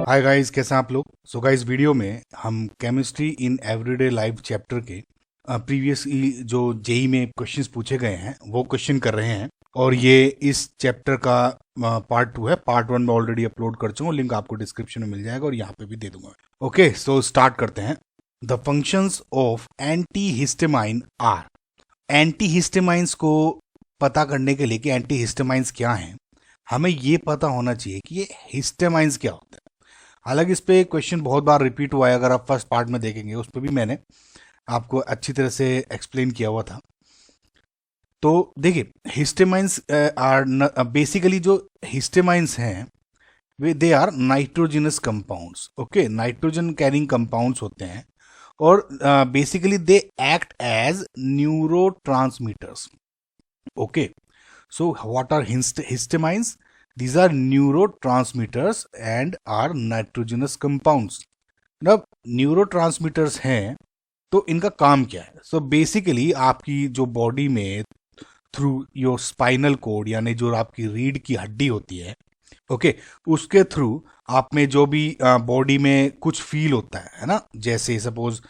Hi guys, कैसे हैं आप लोग। सो गाइस, वीडियो में हम chemistry in everyday life chapter के प्रीवियसली जो जेई में क्वेश्चंस पूछे गए हैं वो क्वेश्चन कर रहे हैं। और ये इस चैप्टर का पार्ट 2 है। पार्ट 1 में ऑलरेडी अपलोड कर चुका हूँ, लिंक आपको डिस्क्रिप्शन में मिल जाएगा और यहाँ पे भी दे दूंगा। ओके, सो स्टार्ट करते हैं। The functions of anti histamine are. Anti histamines को पता करने के लिए कि एंटी हिस्टेमाइंस क्या हैं, हमें ये पता होना चाहिए कि ये हिस्टेमाइंस क्या होता है। हालांकि इस पे क्वेश्चन बहुत बार रिपीट हुआ है, अगर आप फर्स्ट पार्ट में देखेंगे उस पर भी मैंने आपको अच्छी तरह से एक्सप्लेन किया हुआ था। तो देखिए, हिस्टेमाइंस आर बेसिकली जो हिस्टेमाइंस हैं वे they are nitrogenous compounds. Okay, nitrogen carrying compounds होते हैं और basically they act as neurotransmitters. Okay, so what are histamines? These are neurotransmitters and are nitrogenous compounds. अब न्यूरोट्रांसमीटर्स हैं तो इनका काम क्या है? सो बेसिकली आपकी जो बॉडी में थ्रू योर स्पाइनल कोड, यानी जो आपकी रीढ़ की हड्डी होती है, ओके, उसके थ्रू आप में जो भी बॉडी में कुछ फील होता है ना, जैसे सपोज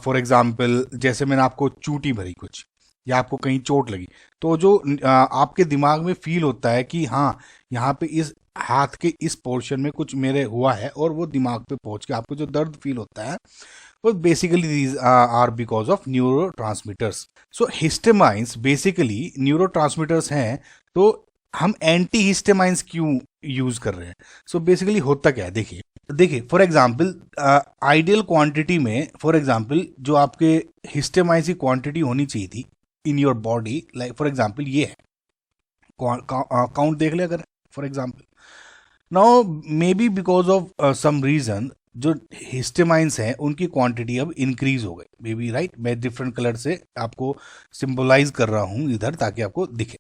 फॉर एग्जांपल जैसे मैंने आपको चूटी भरी कुछ या आपको कहीं चोट लगी, तो जो आपके दिमाग में फील होता है कि हाँ, यहाँ पे इस हाथ के इस पोर्शन में कुछ मेरे हुआ है, और वो दिमाग पे पहुंच के आपको जो दर्द फील होता है वो basically these are because of neurotransmitters. So histamines basically neurotransmitters हैं। तो हम एंटी हिस्टेमाइंस क्यों यूज कर रहे हैं? सो बेसिकली होता क्या है, देखिए फॉर एग्जाम्पल आइडियल क्वांटिटी में, फॉर एग्जाम्पल जो आपके हिस्टेमाइंस की क्वांटिटी होनी चाहिए थी in your body, like for example ये है, काउंट देख ले अगर for example. Now may be because of some reason जो हिस्टेमाइंस हैं उनकी क्वांटिटी अब इंक्रीज हो गई, मे बी राइट। मैं डिफरेंट कलर से आपको सिंबलाइज कर रहा हूं इधर ताकि आपको दिखे।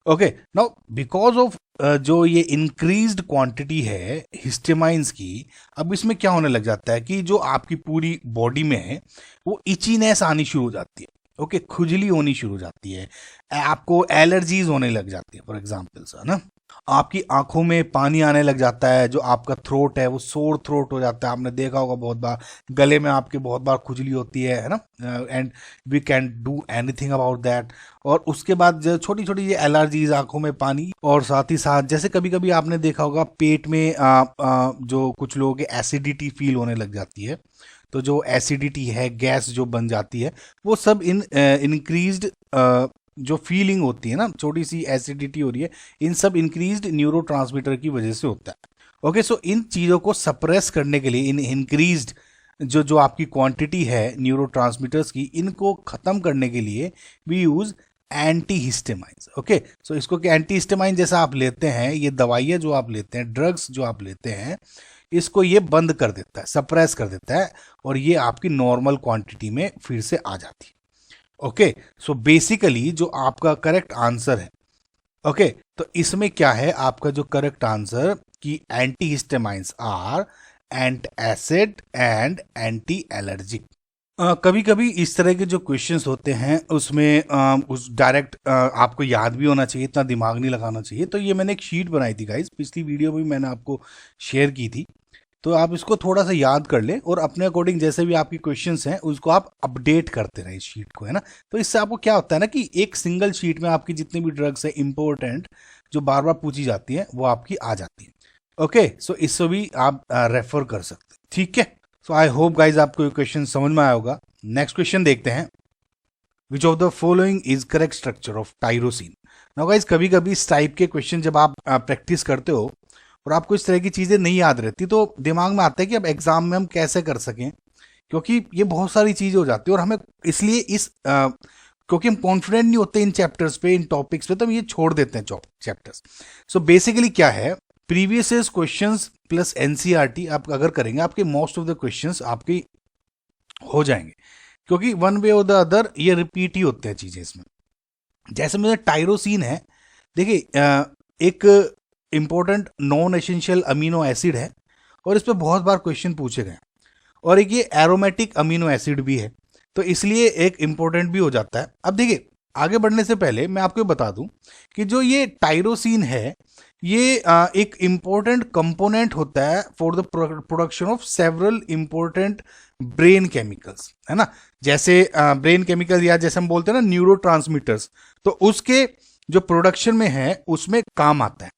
ओके, नाउ बिकॉज ऑफ जो ये इंक्रीज्ड क्वांटिटी है हिस्टेमाइंस की, अब इसमें क्या होने लग जाता है कि जो आपकी पूरी बॉडी में है वो इचीनेस आनी शुरू हो जाती है। ओके, खुजली होनी शुरू हो जाती है, आपको एलर्जीज होने लग जाती है फॉर एग्जाम्पल है ना, आपकी आंखों में पानी आने लग जाता है, जो आपका थ्रोट है वो सोर थ्रोट हो जाता है, आपने देखा होगा बहुत बार, गले में आपके बहुत बार खुजली होती है ना, and we can do anything about that. और उसके बाद जो छोटी छोटी ये एलर्जीज, आंखों में पानी, और साथ ही साथ जैसे कभी कभी आपने देखा होगा पेट में जो कुछ लोगों के एसिडिटी फील होने लग जाती है, तो जो एसिडिटी है, गैस जो बन जाती है, वो सब इंक्रीज्ड जो फीलिंग होती है ना, छोटी सी एसिडिटी हो रही है, इन सब इंक्रीज्ड न्यूरोट्रांसमीटर की वजह से होता है। ओके, सो इन चीज़ों को सप्रेस करने के लिए, इन इंक्रीज्ड जो आपकी क्वांटिटी है न्यूरोट्रांसमीटर्स की, इनको ख़त्म करने के लिए वी यूज़ एंटी हिस्टेमाइंस। ओके, सो इसको कि एंटी हिस्टेमाइन जैसा आप लेते हैं, ये दवाइयाँ जो आप लेते हैं, ड्रग्स जो आप लेते हैं, इसको ये बंद कर देता है, सप्रेस कर देता है, और ये आपकी नॉर्मल क्वांटिटी में फिर से आ जाती है। ओके, सो बेसिकली जो आपका करेक्ट आंसर है, ओके, तो इसमें क्या है आपका जो करेक्ट आंसर कि anti histamines are antacid and anti allergic. कभी कभी इस तरह के जो क्वेश्चंस होते हैं उसमें उस डायरेक्ट आपको याद भी होना चाहिए, इतना दिमाग नहीं लगाना चाहिए। तो ये मैंने एक शीट बनाई थी गाइस, पिछली वीडियो में मैंने आपको शेयर की थी, तो आप इसको थोड़ा सा याद कर लें और अपने अकॉर्डिंग जैसे भी आपकी क्वेश्चंस हैं उसको आप अपडेट करते रहें इस शीट को, है ना। तो इससे आपको क्या होता है ना कि एक सिंगल शीट में आपकी जितनी भी ड्रग्स है इंपॉर्टेंट जो बार बार पूछी जाती है वो आपकी आ जाती है। ओके, सो इससे भी आप रेफर कर सकते हैं, ठीक है। सो आई होप गाइज आपको ये क्वेश्चन समझ में आया होगा। नेक्स्ट क्वेश्चन देखते हैं। Which of the following is correct structure of tyrosine. Now guys, कभी कभी इस टाइप के क्वेश्चन जब आप प्रैक्टिस करते हो और आपको इस तरह की चीज़ें नहीं याद रहती, तो दिमाग में आता है कि अब एग्जाम में हम कैसे कर सकें, क्योंकि ये बहुत सारी चीज़ें हो जाती है और हमें इसलिए क्योंकि हम कॉन्फिडेंट नहीं होते इन चैप्टर्स पे, इन टॉपिक्स पे, तो हम ये छोड़ देते हैं चैप्टर्स। सो बेसिकली क्या है, previous years questions plus NCERT आप अगर करेंगे, आपके मोस्ट ऑफ द क्वेश्चंस आपके हो जाएंगे, क्योंकि वन वे और द अदर ये रिपीट ही होते हैं चीज़ें इसमें। जैसे मुझे टाइरोसिन है, देखिए एक important non essential amino acid है और इस पर बहुत बार क्वेश्चन पूछे गए, और एक ये एरोमेटिक अमीनो एसिड भी है, तो इसलिए एक इंपॉर्टेंट भी हो जाता है। अब देखिए, आगे बढ़ने से पहले मैं आपको बता दूं कि जो ये टाइरोसिन है ये एक इम्पोर्टेंट कंपोनेंट होता है for the production of several important brain chemicals, है ना। जैसे ब्रेन केमिकल या जैसे हम बोलते हैं ना न्यूरोट्रांसमीटर्स, तो उसके जो प्रोडक्शन में है उसमें काम आता है।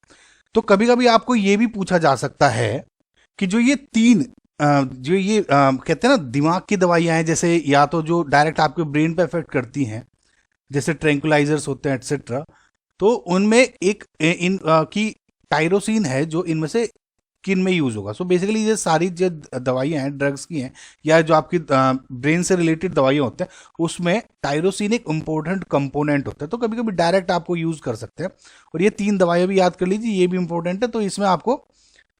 तो कभी कभी आपको ये भी पूछा जा सकता है कि जो ये तीन जो ये कहते हैं ना दिमाग की दवाइयां हैं, जैसे या तो जो डायरेक्ट आपके ब्रेन पे इफेक्ट करती हैं जैसे ट्रैंकुलाइजर्स होते हैं एटसेट्रा, तो उनमें एक इन की टायरोसिन है जो इनमें से किन में यूज होगा। सो बेसिकली ये सारी जो दवाइयां हैं ड्रग्स की हैं या जो आपकी ब्रेन से रिलेटेड दवाइयां होते हैं उसमें टायरोसिन एक इंपॉर्टेंट कंपोनेंट होता है। तो कभी कभी डायरेक्ट आपको यूज कर सकते हैं। और ये तीन दवाइयां भी याद कर लीजिए, ये भी इंपॉर्टेंट है, तो इसमें आपको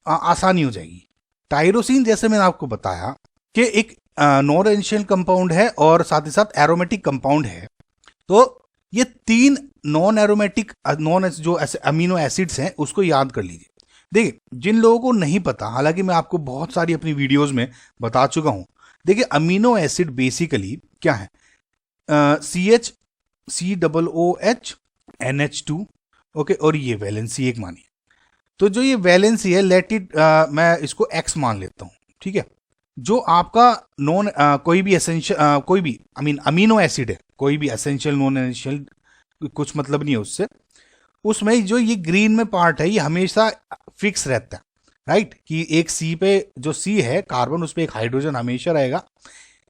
आसानी हो जाएगी। टायरोसिन जैसे मैंने आपको बताया कि एक नॉन एसेंशियल कंपाउंड है और साथ ही साथ एरोमेटिक कंपाउंड है। तो ये तीन नॉन एरोमेटिक जो अमीनो एसिड्स हैं उसको याद कर लीजिए। देखिए जिन लोगों को नहीं पता, हालांकि मैं आपको बहुत सारी अपनी वीडियोस में बता चुका हूं, देखिए अमीनो एसिड बेसिकली क्या है, CH COOH NH2, ओके, और ये वैलेंसी एक मानिए। तो जो ये वैलेंसी है लेट इट मैं इसको X मान लेता हूं, ठीक है। जो आपका नॉन कोई भी एसेंशियल कोई भी अमीनो एसिड है, कोई भी एसेंशियल नॉन एसेंशियल कुछ मतलब नहीं है उससे, उसमें जो ये ग्रीन में पार्ट है ये हमेशा फिक्स रहता है, राइट। कि एक सी पे जो सी है कार्बन, उस पर एक हाइड्रोजन हमेशा रहेगा,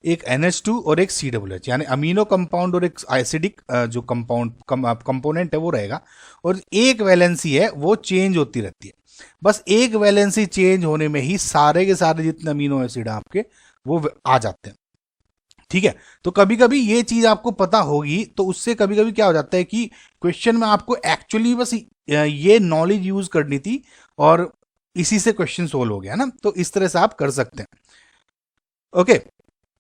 एक NH2 और एक COOH, यानी अमीनो कंपाउंड और एक एसिडिक जो कंपोनेंट है वो रहेगा। और एक वैलेंसी है वो चेंज होती रहती है। बस एक वैलेंसी चेंज होने में ही सारे के सारे जितने अमीनो एसिड हैं आपके वो आ जाते हैं, ठीक है। तो कभी कभी ये चीज आपको पता होगी, तो उससे कभी कभी क्या हो जाता है कि क्वेश्चन में आपको एक्चुअली बस ये नॉलेज यूज करनी थी और इसी से क्वेश्चन सोल्व हो गया ना। तो इस तरह से आप कर सकते हैं, ओके।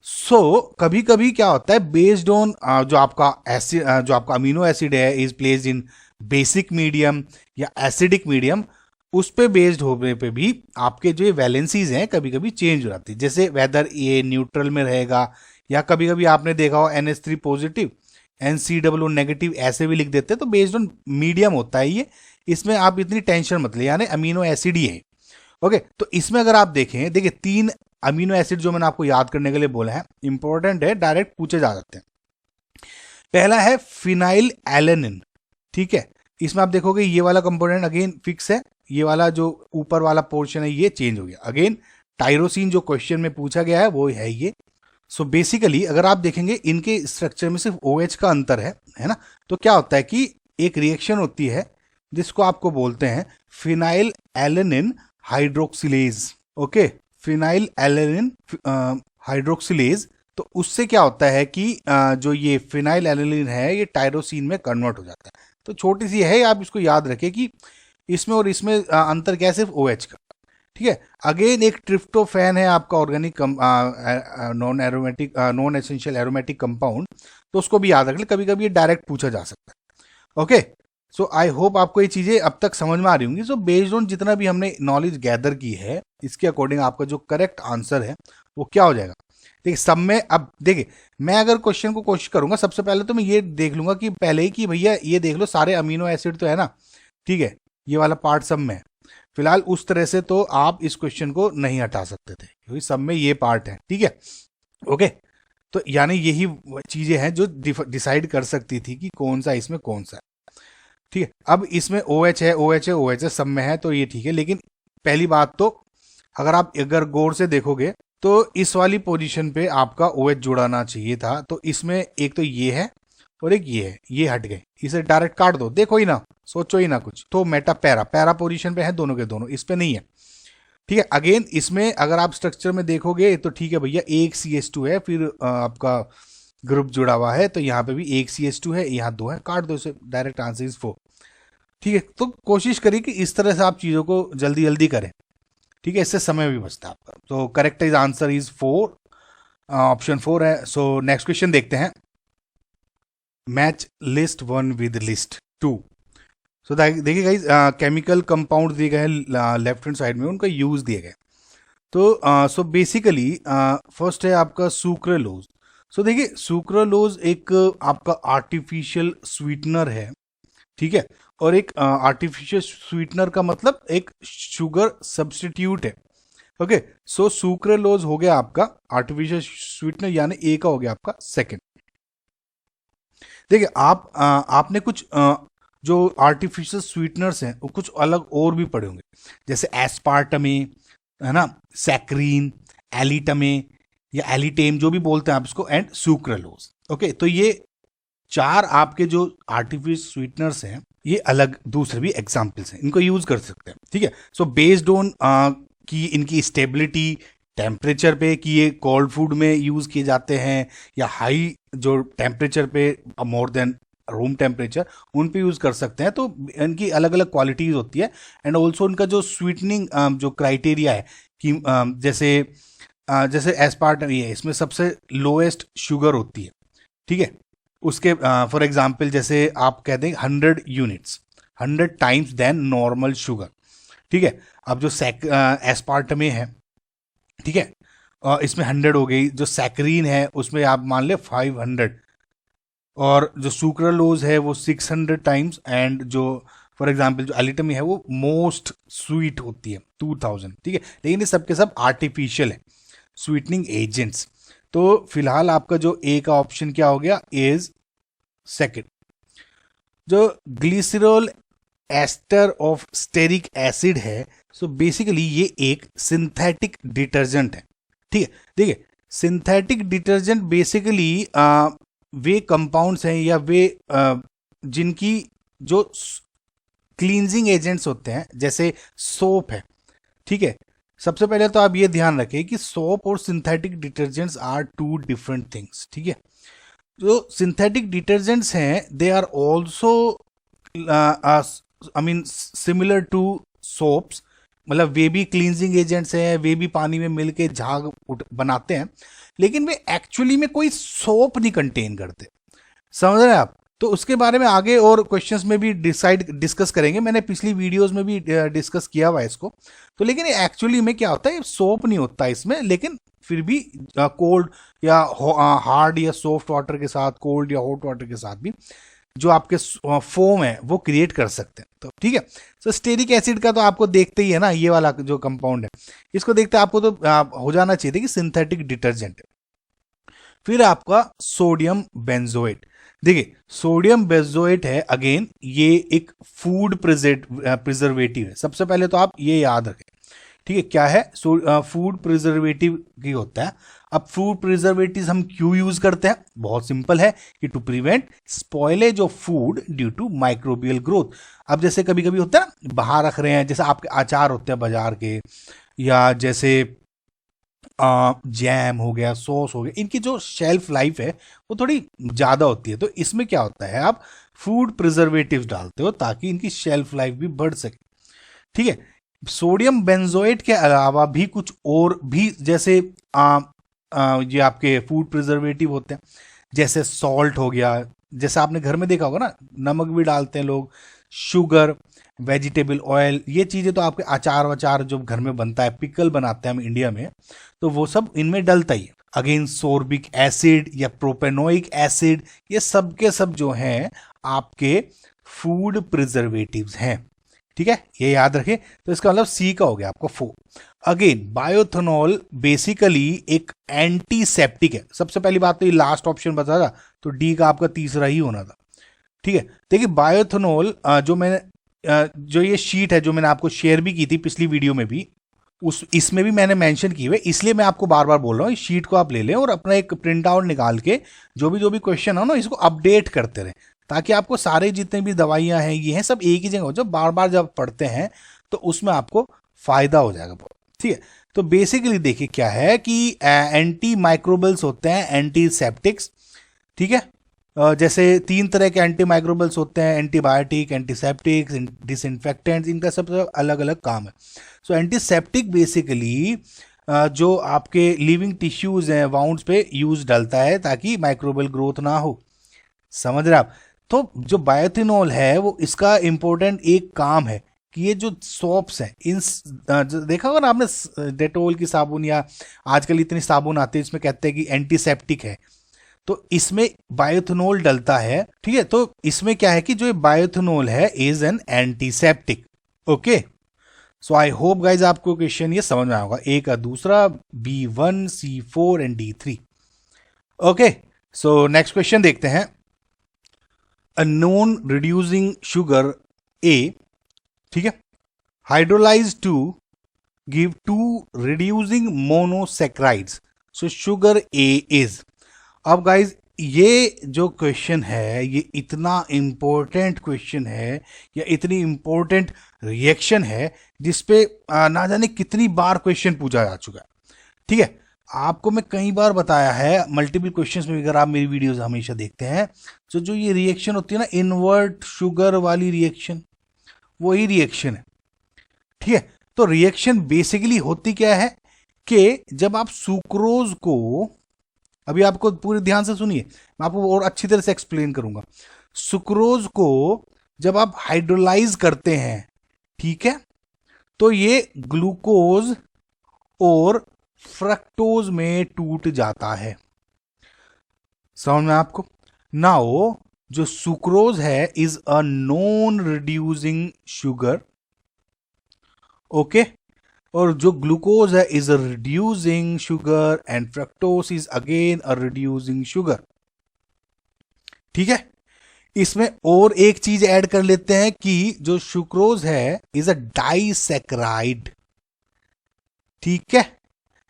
सो कभी कभी क्या होता है, बेस्ड ऑन जो आपका एसिड जो आपका अमीनो एसिड है is placed in basic medium या एसिडिक मीडियम, उस पे बेस्ड होने पे भी आपके जो वैलेंसीज हैं कभी कभी चेंज हो जाती है। जैसे वेदर ये न्यूट्रल में रहेगा, या कभी कभी आपने देखा हो NH3 पॉजिटिव NCOO नेगेटिव ऐसे भी लिख देते हैं। तो बेस्ड ऑन मीडियम होता है ये, इसमें आप इतनी टेंशन मत ले, यानी अमीनो एसिड ही है, ओके। तो इसमें अगर आप देखें, देखिए तीन अमीनो एसिड जो मैंने आपको याद करने के लिए बोला है, इंपॉर्टेंट है, डायरेक्ट पूछे जा सकते हैं। पहला है फिनाइल एलेनिन, ठीक है। इसमें आप देखोगे ये वाला कंपोनेंट अगेन फिक्स है, ये वाला जो ऊपर वाला पोर्शन है ये चेंज हो गया। अगेन टायरोसिन जो क्वेश्चन में पूछा गया है वो है ये। सो बेसिकली अगर आप देखेंगे इनके स्ट्रक्चर में सिर्फ OH का अंतर है ना। तो क्या होता है कि एक रिएक्शन होती है जिसको आपको बोलते हैं phenyl alanine hydroxylase, okay, phenyl alanine hydroxylase. तो उससे क्या होता है कि जो ये फिनाइल एलेनिन है ये टायरोसिन में कन्वर्ट हो जाता है। तो छोटी सी है, आप इसको याद रखें कि इसमें और इसमें अंतर क्या है, सिर्फ OH का, ठीक है। अगेन एक ट्रिप्टोफैन है आपका organic non essential aromatic compound, तो उसको भी याद रख ले, कभी कभी ये डायरेक्ट पूछा जा सकता है, ओके। सो आई होप आपको ये चीजें अब तक समझ में आ रही होंगी। सो बेस्ड ऑन जितना भी हमने नॉलेज गैदर की है इसके अकॉर्डिंग आपका जो करेक्ट आंसर है वो क्या हो जाएगा। देखिए सब में, अब देखिए मैं अगर क्वेश्चन को कोशिश करूंगा, सबसे पहले तो मैं ये देख लूंगा कि पहले ही कि भैया ये देख लो सारे अमीनो एसिड तो है ना, ठीक है, ये वाला पार्ट सब में है। फिलहाल उस तरह से तो आप इस क्वेश्चन को नहीं हटा सकते थे क्योंकि सब में ये पार्ट है, ठीक है, ओके। तो यानी यही चीजें हैं जो डिसाइड कर सकती थी कि कौन सा इसमें कौन सा है, ठीक है। अब इसमें OH है, OH है, OH है, सब में है, तो ये ठीक है। लेकिन पहली बात तो अगर गौर से देखोगे तो इस वाली पोजीशन पे आपका OH जुड़ाना चाहिए था। तो इसमें एक तो ये है और एक ये है, ये हट गए, इसे डायरेक्ट काट दो, देखो ही ना, सोचो ही ना कुछ। तो मेटा पैरा पोजीशन पे है दोनों के दोनों, इस पे नहीं है, ठीक है। अगेन इसमें अगर आप स्ट्रक्चर में देखोगे तो ठीक है भैया, एक CH2 है, फिर आपका ग्रुप जुड़ा हुआ है, तो यहाँ पे भी एक CH2 है, यहाँ 2 है, काट दो इसे, डायरेक्ट आंसर इज 4, ठीक है। तो कोशिश करिए कि इस तरह से आप चीज़ों को जल्दी जल्दी करें, ठीक है, इससे समय भी बचता है आपका। तो correct is answer is 4, option 4 है। सो नेक्स्ट क्वेश्चन देखते हैं, मैच लिस्ट 1 विद लिस्ट 2। सो देखिए गाइस, केमिकल कंपाउंड दिए गए हैं लेफ्ट हैंड साइड में, उनका यूज दिए गए। तो सो बेसिकली फर्स्ट है आपका सुक्रालोज। सो देखिए सुक्रालोज एक आपका आर्टिफिशियल स्वीटनर है, ठीक है। और एक आर्टिफिशियल स्वीटनर का मतलब एक शुगर सब्स्टिट्यूट है। ओके, सो सुक्रेलोज हो गया आपका आर्टिफिशियल स्वीटनर, यानी ए का हो गया आपका सेकंड। देखिए आपने कुछ जो आर्टिफिशियल स्वीटनर्स हैं वो कुछ अलग और भी पढ़े होंगे, जैसे एस्पार्टमे, है ना, सैक्रीन, एलिटमे या एलिटेम जो भी बोलते हैं आप इसको, एंड सुक्रेलोज। ओके, तो ये चार आपके जो आर्टिफिशियल स्वीटनर्स हैं ये अलग दूसरे भी एग्जाम्पल्स हैं, इनको यूज कर सकते हैं। ठीक है, सो बेस्ड ऑन कि इनकी स्टेबिलिटी टेम्परेचर पे, कि ये कोल्ड फूड में यूज किए जाते हैं या हाई जो टेम्परेचर पे मोर देन रूम टेम्परेचर, उन पे यूज कर सकते हैं। तो इनकी अलग अलग क्वालिटीज होती है, एंड ऑल्सो इनका जो स्वीटनिंग जो क्राइटेरिया है कि जैसे एस्पार्टम है, इसमें सबसे लोएस्ट शुगर होती है। ठीक है, उसके फॉर एग्जाम्पल जैसे आप कह दें 100 units, 100 times then normal sugar. ठीक है, अब जो एस्पार्टमे है, ठीक है, इसमें 100 हो गई, जो सैक्रीन है उसमें आप मान ले 500, और जो सुक्रालोज है वो 600 टाइम्स, एंड जो फॉर एग्जांपल जो एलिटमी है वो मोस्ट स्वीट होती है 2000। ठीक है, लेकिन ये सब के सब आर्टिफिशियल है स्वीटनिंग एजेंट्स। तो फिलहाल आपका जो ए का ऑप्शन क्या हो गया, इज सेकंड। जो glycerol ester of stearic acid है, सो बेसिकली ये एक सिंथेटिक डिटर्जेंट है। ठीक है, देखिए सिंथेटिक डिटर्जेंट बेसिकली वे कंपाउंड्स हैं या वे जिनकी जो क्लींजिंग एजेंट्स होते हैं, जैसे सोप है। ठीक है, सबसे पहले तो आप ये ध्यान रखें कि सोप और synthetic detergents are two different things. ठीक है, जो सिंथेटिक डिटर्जेंट्स हैं they are also I mean similar to soaps, मतलब वे भी क्लींजिंग एजेंट्स हैं, वे भी पानी में मिल के झाग बनाते हैं, लेकिन वे एक्चुअली में कोई सोप नहीं कंटेन करते। समझ रहे हैं आप? तो उसके बारे में आगे और क्वेश्चंस में भी डिस्कस करेंगे, मैंने पिछली वीडियोस में भी डिस्कस किया हुआ है इसको। तो लेकिन एक्चुअली में क्या होता है, सोप नहीं होता इसमें, लेकिन फिर भी कोल्ड या हार्ड या सॉफ्ट वाटर के साथ, कोल्ड या हॉट वाटर के साथ भी जो आपके फोम है वो क्रिएट कर सकते हैं। तो ठीक है, तो स्टेरिक एसिड का तो आपको देखते ही है ना, ये वाला जो कंपाउंड है, इसको देखते आपको तो हो जाना चाहिए था कि सिंथेटिक डिटर्जेंट है। फिर आपका सोडियम बेंजोएट। देखिए सोडियम बेंजोएट है, अगेन ये एक फूड प्रिजर्वेटिव है। सबसे पहले तो आप ये याद रखें। ठीक है, क्या है, फूड प्रिजर्वेटिव की होता है। अब फूड प्रिजर्वेटिव हम क्यों यूज करते हैं, बहुत सिंपल है कि to prevent spoilage of food due to microbial growth. अब जैसे कभी कभी होता है ना, बाहर रख रहे हैं, जैसे आपके अचार होते हैं बाजार के, या जैसे जैम हो गया, सॉस हो गया, इनकी जो शेल्फ लाइफ है वो थोड़ी ज़्यादा होती है। तो इसमें क्या होता है, आप फूड प्रिजर्वेटिव्स डालते हो ताकि इनकी शेल्फ लाइफ भी बढ़ सके। ठीक है, सोडियम बेंजोएट के अलावा भी कुछ और भी, जैसे ये आपके फूड प्रिजर्वेटिव होते हैं, जैसे सॉल्ट हो गया, जैसे आपने घर में देखा होगा ना, नमक भी डालते हैं लोग, शुगर, वेजिटेबल ऑयल, ये चीज़ें तो आपके अचार वचार जो घर में बनता है, पिकल बनाते हैं हम इंडिया में, तो वो सब इनमें डलता ही है। अगेन सोर्बिक एसिड या प्रोपेनोइक एसिड, ये सब के सब जो हैं आपके फूड प्रिजर्वेटिव्स हैं। ठीक है, ये याद रखें। तो इसका मतलब सी का हो गया आपका 4। अगेन बायोथेनॉल बेसिकली एक एंटीसेप्टिक है। सबसे पहली बात तो ये लास्ट ऑप्शन बता था, तो डी का आपका तीसरा ही होना था। ठीक है, देखिए बायोथेनॉल जो मैंने जो ये शीट है जो मैंने आपको शेयर भी की थी पिछली वीडियो में भी, इसमें भी मैंने मेंशन की हुई है, इसलिए मैं आपको बार बार बोल रहा हूँ, इस शीट को आप ले लें और अपना एक प्रिंट आउट निकाल के जो भी क्वेश्चन हो ना, इसको अपडेट करते रहें, ताकि आपको सारे जितने भी दवाइयां हैं ये हैं सब एक ही जगह हो, जब बार बार जब पढ़ते हैं तो उसमें आपको फायदा हो जाएगा। ठीक है, तो बेसिकली देखिए क्या है कि एंटी माइक्रोबल्स होते हैं, एंटीसेप्टिक्स। ठीक है, जैसे 3 तरह के एंटी माइक्रोबल्स होते हैं, एंटीबायोटिक, एंटीसेप्टिक्स, डिसइंफेक्टेंट्स, इनका सब अलग अलग काम है। सो एंटीसेप्टिक बेसिकली जो आपके लिविंग टिश्यूज हैं, वाउंड्स पे यूज डलता है ताकि माइक्रोबल ग्रोथ ना हो। समझ रहे आप? तो जो बायोथिनॉल है वो इसका इंपॉर्टेंट एक काम है कि ये जो सोप्स हैं, इन देखा होगा ना आपने डेटोल की साबुन, या आजकल इतनी साबुन आती है इसमें कहते हैं कि एंटीसेप्टिक है, तो इसमें बायोइथेनॉल डलता है, ठीक है। तो इसमें क्या है कि जो बायोइथेनॉल है is an antiseptic. Okay, so I hope guys आपको क्वेश्चन ये समझ में आएगा। ए का दूसरा, B1, C4 and D3। Okay, so next question देखते हैं। A non reducing sugar A, ठीक है, hydrolyse to give 2 reducing monosaccharides, so sugar A is. अब गाइज ये जो क्वेश्चन है ये इतना इंपॉर्टेंट क्वेश्चन है या इतनी इंपॉर्टेंट रिएक्शन है जिसपे ना जाने कितनी बार क्वेश्चन पूछा जा चुका है, ठीक है। आपको मैं कई बार बताया है मल्टीपल क्वेश्चंस में, अगर आप मेरी वीडियोस हमेशा देखते हैं तो जो ये रिएक्शन होती है ना, इनवर्ट शुगर वाली रिएक्शन, वही रिएक्शन है, ठीक है। तो रिएक्शन बेसिकली होती क्या है कि जब आप सुक्रोज को, अभी आपको पूरे ध्यान से सुनिए, मैं आपको और अच्छी तरह से एक्सप्लेन करूंगा। सुक्रोज को जब आप हाइड्रोलाइज करते हैं, ठीक है, तो ये ग्लूकोज और फ्रक्टोज में टूट जाता है। समझ में आपको? नाउ जो सुक्रोज है is a non reducing sugar, okay, और जो ग्लूकोज है is a reducing sugar and fructose is again a reducing sugar, ठीक है। इसमें और एक चीज ऐड कर लेते हैं कि जो सुक्रोज है इज अ डाइसैकराइड, ठीक है।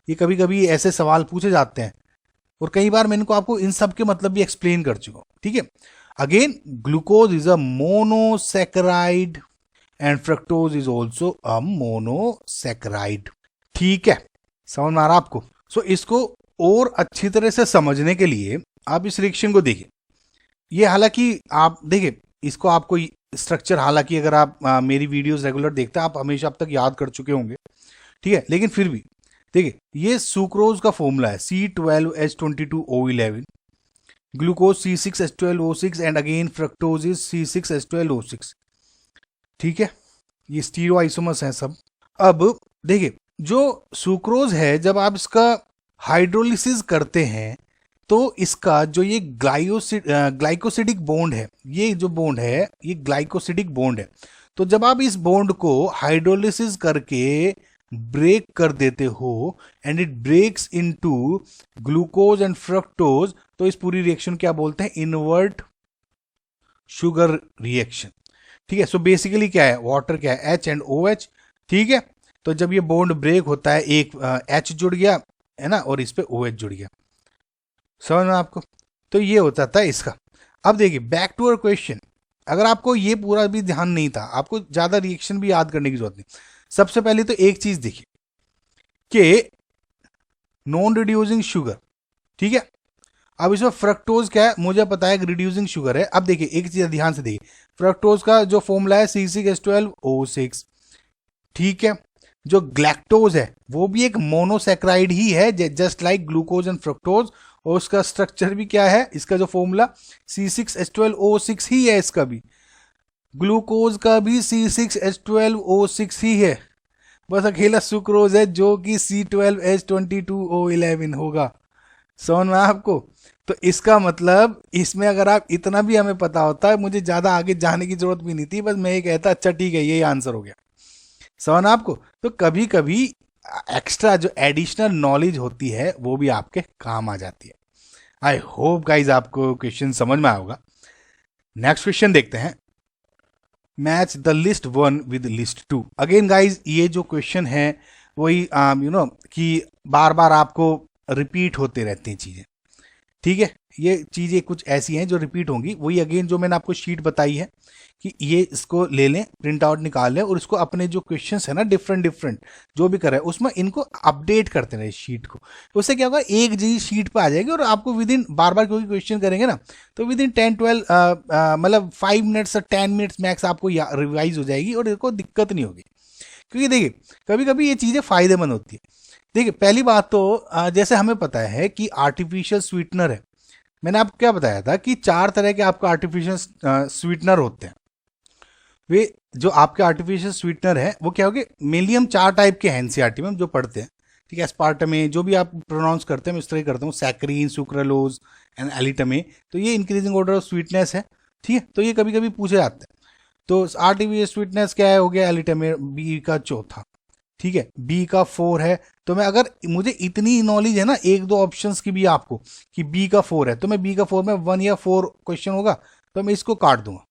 ये कभी कभी ऐसे सवाल पूछे जाते हैं और कई बार मैंने को आपको इन सब के मतलब भी एक्सप्लेन कर चुका हूं, ठीक है। Again glucose is a monosaccharide and fructose is also a monosaccharide, ठीक है। समझ में आ रहा आपको? सो इसको और अच्छी तरह से समझने के लिए आप इस रिएक्शन को देखिए। ये हालांकि आप देखिए इसको, आपको स्ट्रक्चर हालांकि अगर आप मेरी वीडियोस रेगुलर देखते हैं आप हमेशा अब तक याद कर चुके होंगे, ठीक है, लेकिन फिर भी देखिए ये सुक्रोज का फॉर्मूला है C12H22O11, glucose C6H12O6 and again fructose is C6H12O6, ठीक है। ये स्टीरियो आइसोमर्स हैं सब। अब देखिए जो सुक्रोज है जब आप इसका हाइड्रोलिसिस करते हैं तो इसका जो ये ग्लाइकोसिडिक बॉन्ड है, ये जो बॉन्ड है ये ग्लाइकोसिडिक बॉन्ड है। तो जब आप इस बॉन्ड को हाइड्रोलिसिस करके ब्रेक कर देते हो and it breaks into glucose and fructose, तो इस पूरी रिएक्शन क्या बोलते हैं? इनवर्ट शुगर रिएक्शन, ठीक है। सो बेसिकली क्या है, वाटर क्या है, H एंड OH, ठीक है। तो जब ये बॉन्ड ब्रेक होता है एक H जुड़ गया है ना और इस पे OH जुड़ गया, समझ में आपको? तो ये होता था इसका। अब देखिए बैक टू अवर क्वेश्चन, अगर आपको ये पूरा भी ध्यान नहीं था, आपको ज्यादा रिएक्शन भी याद करने की जरूरत नहीं। सबसे पहले तो एक चीज देखिए कि नॉन रिड्यूसिंग शुगर, ठीक है। अब इसमें फ्रक्टोज क्या है, मुझे पता है कि रिड्यूसिंग शुगर है। अब देखिए एक चीज ध्यान से देखिए, फ्रक्टोज का जो फॉर्मूला है C6H12O6, ठीक है। जो ग्लैक्टोज है वो भी एक मोनोसैक्राइड ही है just like glucose and fructose, और उसका स्ट्रक्चर भी क्या है, इसका जो फॉर्मूला C6H12O6 ही है, इसका भी ग्लूकोज का भी C6H12O6 ही है, बस अकेला सुक्रोज है जो कि C12H22O11 होगा। समझ में आपको? तो इसका मतलब इसमें अगर आप इतना भी हमें पता होता है, मुझे ज्यादा आगे जाने की जरूरत भी नहीं थी, बस मैं ये कहता अच्छा ठीक है यही आंसर हो गया। समझ आपको? तो कभी कभी एक्स्ट्रा जो एडिशनल नॉलेज होती है वो भी आपके काम आ जाती है। आई होप गाइज आपको क्वेश्चन समझ में आएगा। नेक्स्ट क्वेश्चन देखते हैं। Match the list 1 with list 2। Again guys ये जो क्वेश्चन है वही कि बार बार आपको रिपीट होते रहती हैं चीजें, ठीक है। ये चीजें कुछ ऐसी हैं जो रिपीट होंगी, वही अगेन जो मैंने आपको शीट बताई है कि ये इसको ले लें, प्रिंट आउट निकाल लें और इसको अपने जो क्वेश्चंस है ना डिफरेंट जो भी कर रहे हैं उसमें इनको अपडेट करते रहे शीट को। उससे क्या होगा, एक जी शीट पे आ जाएगी और आपको विद इन बार बार क्योंकि क्वेश्चन करेंगे ना तो विद इन 10-12 मतलब 5 मिनट्स और 10 मिनट्स मैक्स आपको रिवाइज हो जाएगी और इसको दिक्कत नहीं होगी। क्योंकि देखिए कभी कभी ये चीज़ें फायदेमंद होती है। देखिए पहली बात तो जैसे हमें पता है कि आर्टिफिशियल स्वीटनर है, मैंने आपको क्या बताया था कि 4 तरह के आपको आर्टिफिशियल स्वीटनर होते हैं। वे जो आपके आर्टिफिशियल स्वीटनर है वो क्या होगे, मेनली हम 4 टाइप के हैं एनसीईआरटी में जो पढ़ते हैं, ठीक है, एस्पार्टमे, जो भी आप प्रोनाउंस करते हैं मैं इस तरह ही करता हूँ, सैक्रीन, सुक्रालोज एंड एलिटमे, तो ये इंक्रीजिंग ऑर्डर ऑफ स्वीटनेस है। ठीक है, तो ये कभी कभी पूछे जाते हैं। तो आर्टिफिशियल स्वीटनेस क्या है, हो गया एलिटमे, बी का चौथा। ठीक है, बी का 4 है, तो मैं अगर मुझे इतनी नॉलेज है ना एक दो ऑप्शंस की भी आपको कि बी का 4 है, तो मैं बी का 4 में 1 या 4 क्वेश्चन होगा तो मैं इसको काट दूंगा।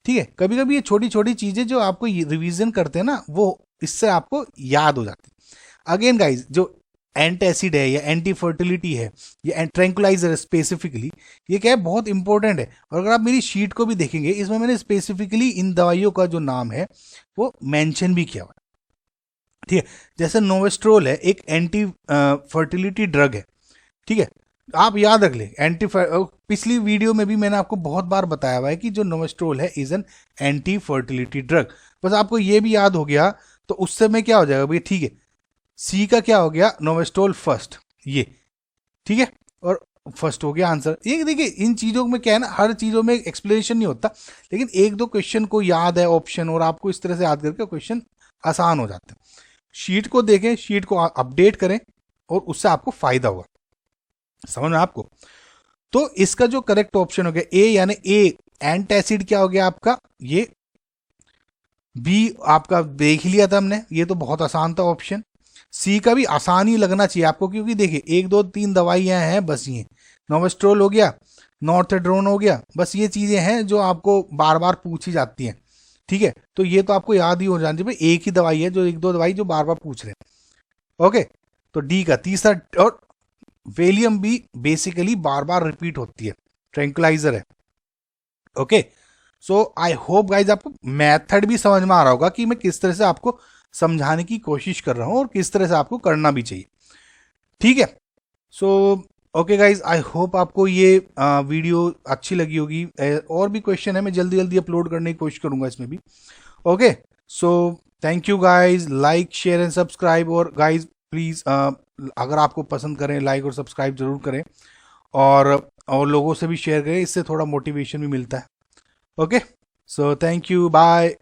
ठीक है, कभी कभी ये छोटी छोटी चीजें जो आपको रिवीजन करते हैं ना, वो इससे आपको याद हो जाती है। अगेन गाइज, जो एंटासिड है या एंटी फर्टिलिटी है या ट्रैंकुलाइजर है स्पेसिफिकली, ये क्या है, बहुत इंपॉर्टेंट है। और अगर आप मेरी शीट को भी देखेंगे, इसमें मैंने स्पेसिफिकली इन दवाइयों का जो नाम है वो मेंशन भी किया हुआ है। ठीक है, जैसे नोवेस्ट्रोल है, एक एंटी फर्टिलिटी ड्रग है। ठीक है, आप याद रख ले, पिछली वीडियो में भी मैंने आपको बहुत बार बताया हुआ है कि जो नोवेस्ट्रोल है is an anti fertility drug. बस आपको ये भी याद हो गया तो उससे में क्या हो जाएगा भैया, ठीक है, सी का क्या हो गया, नोवेस्ट्रोल फर्स्ट, ये ठीक है, और फर्स्ट हो गया आंसर। ये देखिए, इन चीजों में क्या है ना, हर चीजों में एक्सप्लेनेशन नहीं होता, लेकिन एक दो क्वेश्चन को याद है ऑप्शन, और आपको इस तरह से याद करके क्वेश्चन आसान हो जाते हैं। शीट को देखें, शीट को अपडेट करें, और उससे आपको फायदा होगा। समझ में आपको? तो इसका जो करेक्ट ऑप्शन हो गया ए, यानी ए एंटासिड क्या हो गया आपका, ये बी आपका देख लिया था हमने, ये तो बहुत आसान था ऑप्शन। सी का भी आसान ही लगना चाहिए आपको, क्योंकि देखिए 1 2 3 दवाइयां हैं बस, ये नोवेस्ट्रोल हो गया, नॉर्थेड्रोन हो गया, बस ये चीजें हैं जो आपको बार बार पूछी जाती हैं। ठीक है, तो ये तो आपको याद ही हो जानी चाहिए, एक ही दवाई है जो 1 2 दवाई जो बार बार पूछ रहे हैं। ओके, तो डी का तीसरा, और वेलियम भी बेसिकली बार बार रिपीट होती है, ट्रैंकुलाइजर है। Okay, so I hope guys आपको मेथड भी समझ में आ रहा होगा कि मैं किस तरह से आपको समझाने की कोशिश कर रहा हूं और किस तरह से आपको करना भी चाहिए। ठीक है, so okay guys, I hope आपको ये वीडियो अच्छी लगी होगी। और भी क्वेश्चन है, मैं जल्दी जल्दी अपलोड करने की कोशिश करूंगा इसमें भी। Okay, so thank you guys, like share and subscribe, और गाइज प्लीज अगर आपको पसंद करें, लाइक और सब्सक्राइब जरूर करें, और लोगों से भी शेयर करें, इससे थोड़ा मोटिवेशन भी मिलता है। Okay, so thank you, bye.